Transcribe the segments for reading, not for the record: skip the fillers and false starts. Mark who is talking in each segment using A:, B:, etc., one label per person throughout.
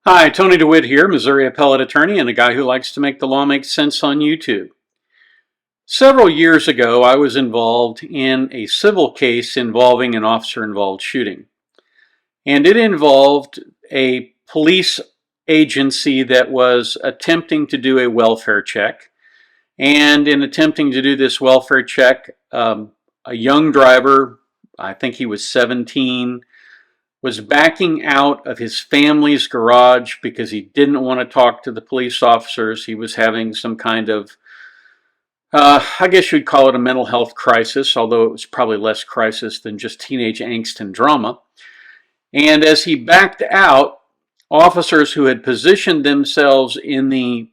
A: Hi, Tony DeWitt here, Missouri appellate attorney and a guy who likes to make the law make sense on YouTube. Several years ago, I was involved in a civil case involving an officer-involved shooting. And it involved a police agency that was attempting to do a welfare check. And in attempting to do this welfare check, a young driver, I think he was 17, was backing out of his family's garage because he didn't want to talk to the police officers. He was having some kind of, I guess you'd call it a mental health crisis, although it was probably less crisis than just teenage angst and drama. And as he backed out, officers who had positioned themselves in the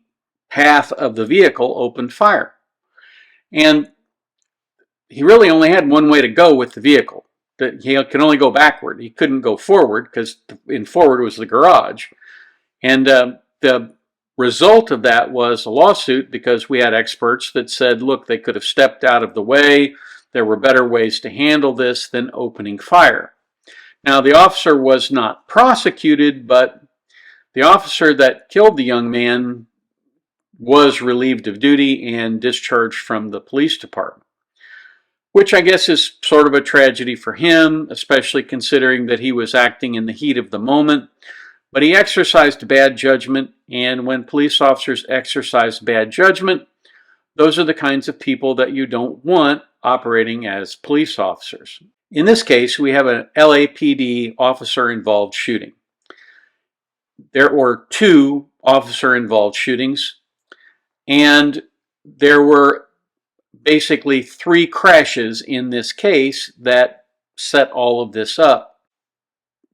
A: path of the vehicle opened fire. And he really only had one way to go with the vehicle. That he could only go backward. He couldn't go forward because in forward was the garage. And the result of that was a lawsuit because we had experts that said, look, they could have stepped out of the way. There were better ways to handle this than opening fire. Now, the officer was not prosecuted, but the officer that killed the young man was relieved of duty and discharged from the police department, which I guess is sort of a tragedy for him, especially considering that he was acting in the heat of the moment. But he exercised bad judgment, and when police officers exercise bad judgment, those are the kinds of people that you don't want operating as police officers. In this case, we have an LAPD officer-involved shooting. There were 2 officer-involved shootings, and there were basically 3 crashes in this case that set all of this up.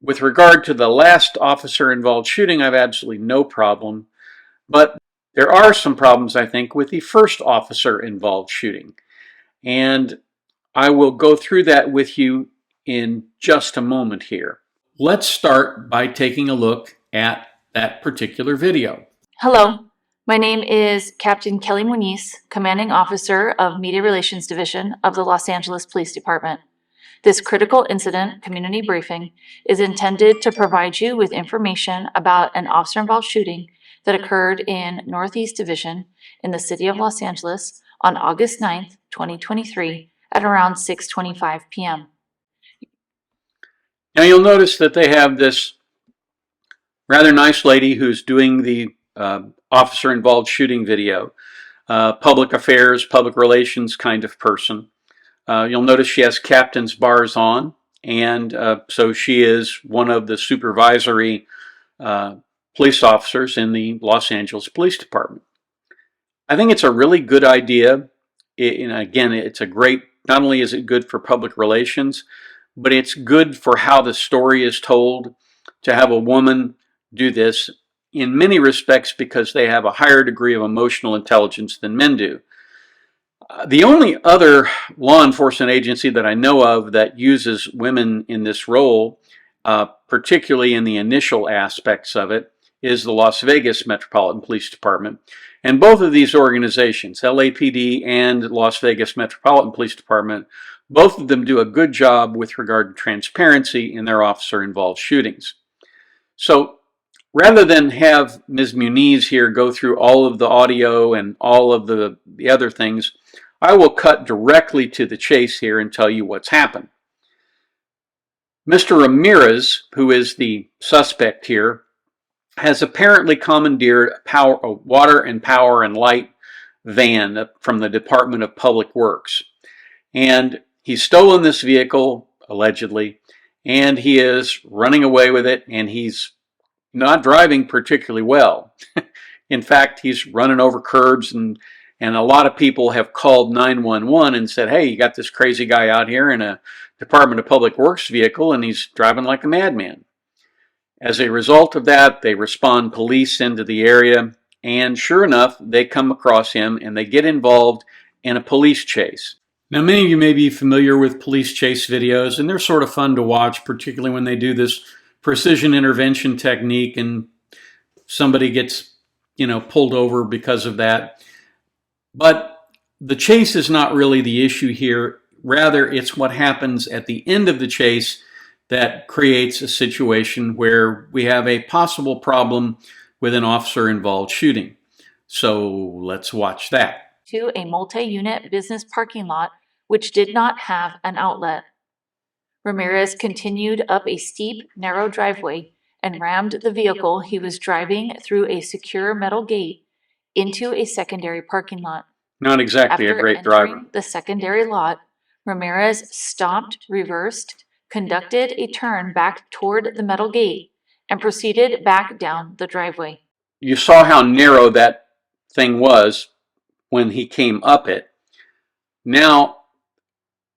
A: With regard to the last officer-involved shooting, I have absolutely no problem, but there are some problems, I think, with the first officer-involved shooting. And I will go through that with you in just a moment here. Let's start by taking a look at that particular video.
B: Hello. My name is Captain Kelly Muniz, Commanding Officer of Media Relations Division of the Los Angeles Police Department. This critical incident community briefing is intended to provide you with information about an officer-involved shooting that occurred in Northeast Division in the city of Los Angeles on August 9th, 2023 at around 6:25 p.m.
A: Now you'll notice that they have this rather nice lady who's doing the officer-involved shooting video, public affairs, public relations kind of person. You'll notice she has captain's bars on, and so she is one of the supervisory police officers in the Los Angeles Police Department. I think it's a really good idea. And again, it's a great, not only is it good for public relations, but it's good for how the story is told to have a woman do this in many respects because they have a higher degree of emotional intelligence than men do. The only other law enforcement agency that I know of that uses women in this role, particularly in the initial aspects of it, is the Las Vegas Metropolitan Police Department. And both of these organizations, LAPD and Las Vegas Metropolitan Police Department, both of them do a good job with regard to transparency in their officer-involved shootings. So rather than have Ms. Muniz here go through all of the audio and all of the other things, I will cut directly to the chase here and tell you what's happened. Mr. Ramirez, who is the suspect here, has apparently commandeered a water and power and light van from the Department of Public Works. And he's stolen this vehicle, allegedly, and he is running away with it, and he's not driving particularly well. In fact, he's running over curbs, and a lot of people have called 911 and said, hey, you got this crazy guy out here in a Department of Public Works vehicle, and he's driving like a madman. As a result of that, they respond police into the area, and sure enough, they come across him, and they get involved in a police chase. Now, many of you may be familiar with police chase videos, and they're sort of fun to watch, particularly when they do this precision intervention technique and somebody gets, pulled over because of that. But the chase is not really the issue here. Rather, it's what happens at the end of the chase that creates a situation where we have a possible problem with an officer-involved shooting. So let's watch that.
B: To a multi-unit business parking lot which did not have an outlet. Ramirez continued up a steep, narrow driveway and rammed the vehicle he was driving through a secure metal gate into a secondary parking lot.
A: Not exactly a great driver.
B: After entering the secondary lot, Ramirez stopped, reversed, conducted a turn back toward the metal gate, and proceeded back down the driveway.
A: You saw how narrow that thing was when he came up it. Now,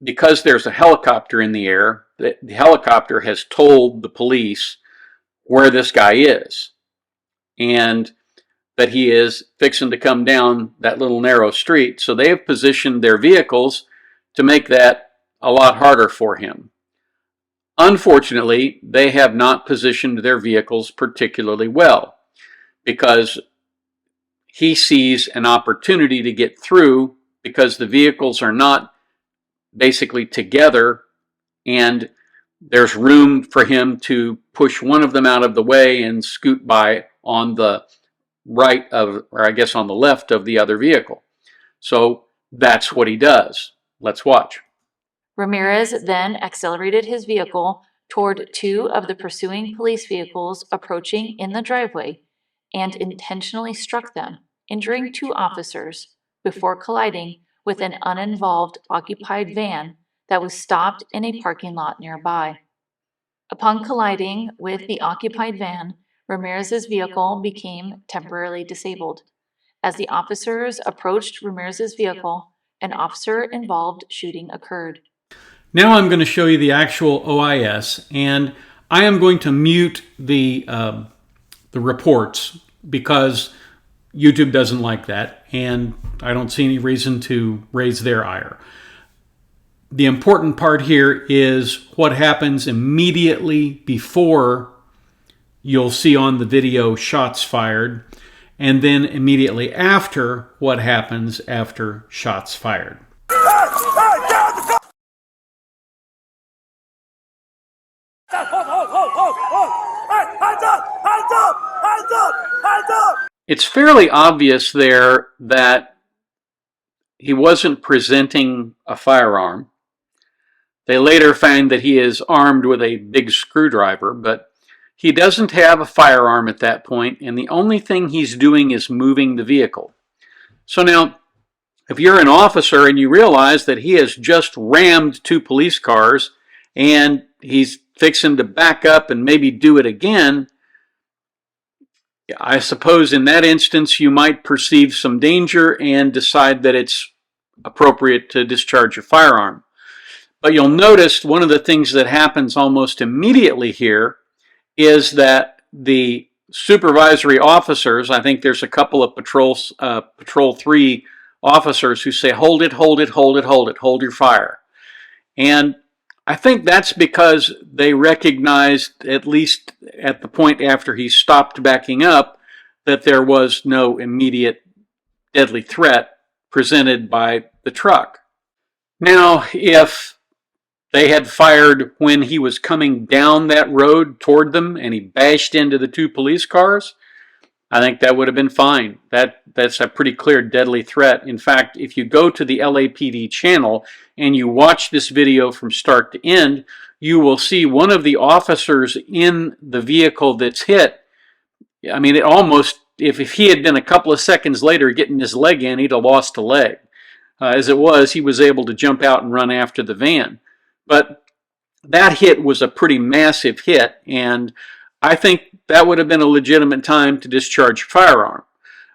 A: because there's a helicopter in the air, the helicopter has told the police where this guy is and that he is fixing to come down that little narrow street. So they have positioned their vehicles to make that a lot harder for him. Unfortunately, they have not positioned their vehicles particularly well because he sees an opportunity to get through because the vehicles are not basically together and there's room for him to push one of them out of the way and scoot by on the right of, or I guess on the left of the other vehicle. So that's what he does. Let's watch.
B: Ramirez then accelerated his vehicle toward two of the pursuing police vehicles approaching in the driveway and intentionally struck them, injuring two officers before colliding with an uninvolved occupied van that was stopped in a parking lot nearby. Upon colliding with the occupied van, Ramirez's vehicle became temporarily disabled. As the officers approached Ramirez's vehicle, an officer-involved shooting occurred.
A: Now I'm going to show you the actual OIS, and I am going to mute the reports because YouTube doesn't like that, and I don't see any reason to raise their ire. The important part here is what happens immediately before you'll see on the video shots fired, and then immediately after what happens after shots fired. It's fairly obvious there that he wasn't presenting a firearm. They later find that he is armed with a big screwdriver, but he doesn't have a firearm at that point, and the only thing he's doing is moving the vehicle. So now, if you're an officer and you realize that he has just rammed two police cars and he's fixing to back up and maybe do it again, I suppose in that instance you might perceive some danger and decide that it's appropriate to discharge your firearm. But you'll notice one of the things that happens almost immediately here is that the supervisory officers, I think there's a couple of Patrol 3 officers who say, hold it, hold it, hold it, hold it, hold your fire. And I think that's because they recognized, at least at the point after he stopped backing up, that there was no immediate deadly threat presented by the truck. Now, if they had fired when he was coming down that road toward them and he bashed into the two police cars, I think that would have been fine. That's a pretty clear deadly threat. In fact, if you go to the LAPD channel and you watch this video from start to end, you will see one of the officers in the vehicle that's hit. I mean, it almost, if he had been a couple of seconds later getting his leg in, he'd have lost a leg. As it was, he was able to jump out and run after the van. But that hit was a pretty massive hit, and I think that would have been a legitimate time to discharge a firearm.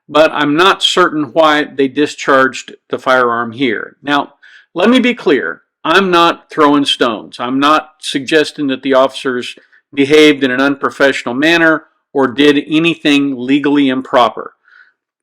A: But I'm not certain why they discharged the firearm here. Now, let me be clear. I'm not throwing stones. I'm not suggesting that the officers behaved in an unprofessional manner or did anything legally improper.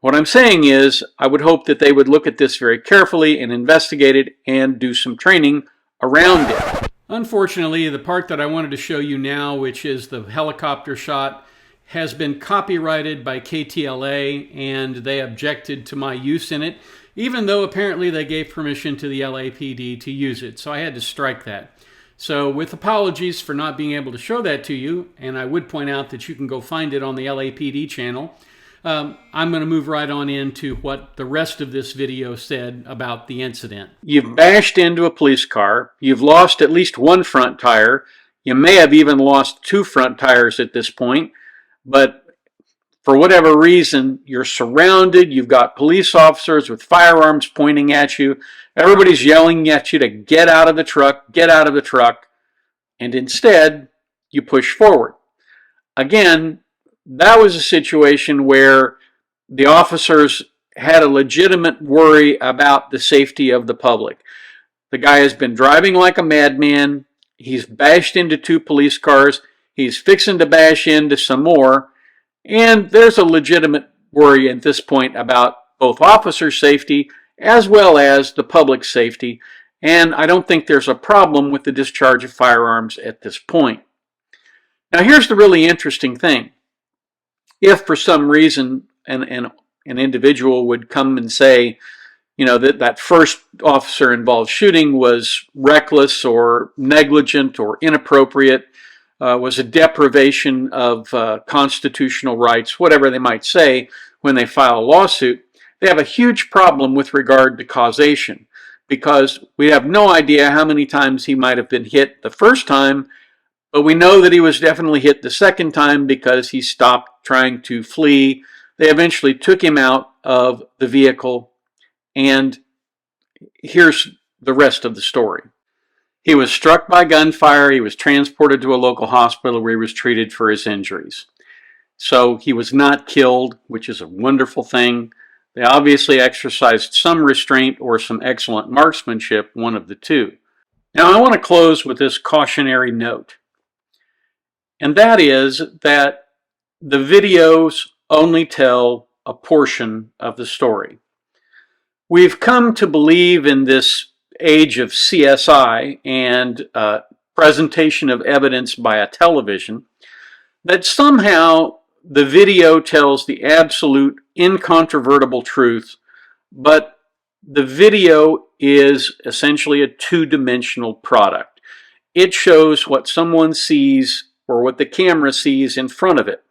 A: What I'm saying is, I would hope that they would look at this very carefully and investigate it and do some training around it. Unfortunately, the part that I wanted to show you now, which is the helicopter shot, has been copyrighted by KTLA, and they objected to my use in it, even though apparently they gave permission to the LAPD to use it, so I had to strike that. So with apologies for not being able to show that to you, and I would point out that you can go find it on the LAPD channel, I'm going to move right on into what the rest of this video said about the incident. You've bashed into a police car. You've lost at least one front tire. You may have even lost two front tires at this point, but for whatever reason, you're surrounded. You've got police officers with firearms pointing at you. Everybody's yelling at you to get out of the truck, get out of the truck, and instead, you push forward. Again, that was a situation where the officers had a legitimate worry about the safety of the public. The guy has been driving like a madman. He's bashed into two police cars. He's fixing to bash into some more. And there's a legitimate worry at this point about both officer safety as well as the public's safety. And I don't think there's a problem with the discharge of firearms at this point. Now here's the really interesting thing. If for some reason an individual would come and say, you know, that first officer involved shooting was reckless or negligent or inappropriate, was a deprivation of constitutional rights, whatever they might say when they file a lawsuit, they have a huge problem with regard to causation, because we have no idea how many times he might have been hit the first time, but we know that he was definitely hit the second time because he stopped trying to flee. They eventually took him out of the vehicle, and here's the rest of the story. He was struck by gunfire. He was transported to a local hospital where he was treated for his injuries. So he was not killed, which is a wonderful thing. They obviously exercised some restraint or some excellent marksmanship, one of the two. Now I want to close with this cautionary note. And that is that the videos only tell a portion of the story. We've come to believe in this age of CSI and presentation of evidence by a television that somehow the video tells the absolute incontrovertible truth, but the video is essentially a two-dimensional product. It shows what someone sees or what the camera sees in front of it.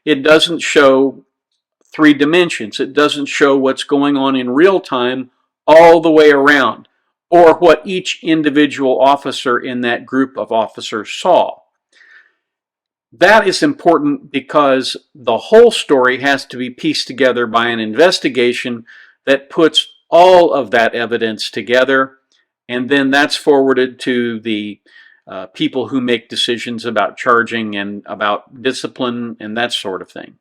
A: It doesn't show three dimensions. It doesn't show what's going on in real time all the way around, or what each individual officer in that group of officers saw. That is important because the whole story has to be pieced together by an investigation that puts all of that evidence together, and then that's forwarded to the people who make decisions about charging and about discipline and that sort of thing.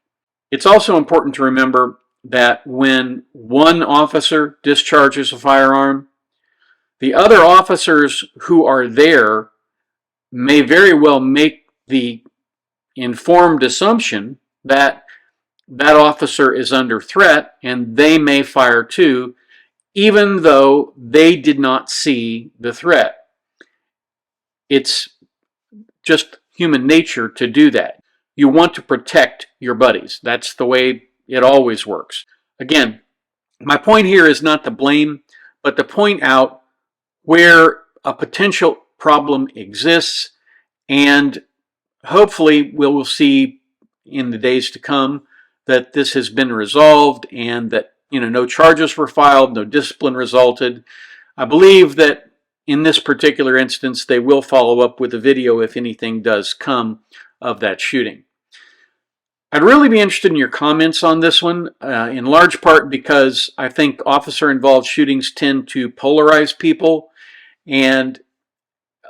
A: It's also important to remember that when one officer discharges a firearm, the other officers who are there may very well make the informed assumption that that officer is under threat and they may fire too, even though they did not see the threat. It's just human nature to do that. You want to protect your buddies. That's the way it always works. Again, my point here is not to blame, but to point out where a potential problem exists, and hopefully we'll see in the days to come that this has been resolved and that no charges were filed, no discipline resulted. I believe that in this particular instance they will follow up with a video if anything does come of that shooting. I'd really be interested in your comments on this one, in large part because I think officer-involved shootings tend to polarize people, and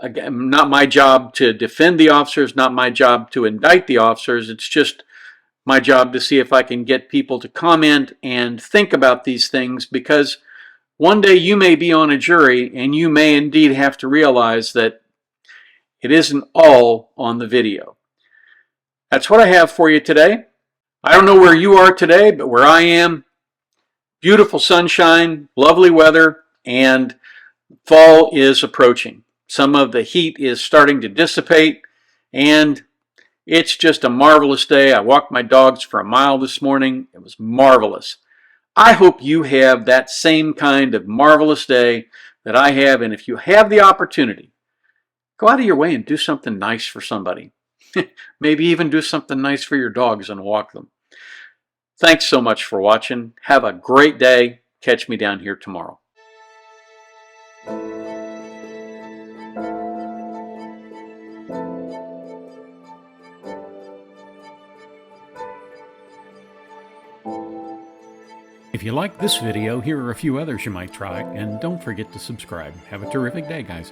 A: again, not my job to defend the officers, not my job to indict the officers. It's just my job to see if I can get people to comment and think about these things, because one day you may be on a jury and you may indeed have to realize that it isn't all on the video. That's what I have for you today. I don't know where you are today, but where I am, beautiful sunshine, lovely weather, and fall is approaching. Some of the heat is starting to dissipate, and it's just a marvelous day. I walked my dogs for a mile this morning. It was marvelous. I hope you have that same kind of marvelous day that I have, and if you have the opportunity, Go out of your way and do something nice for somebody. Maybe even do something nice for your dogs and walk them. Thanks so much for watching. Have a great day. Catch me down here tomorrow.
C: If you like this video, here are a few others you might try, and don't forget to subscribe. Have a terrific day, guys.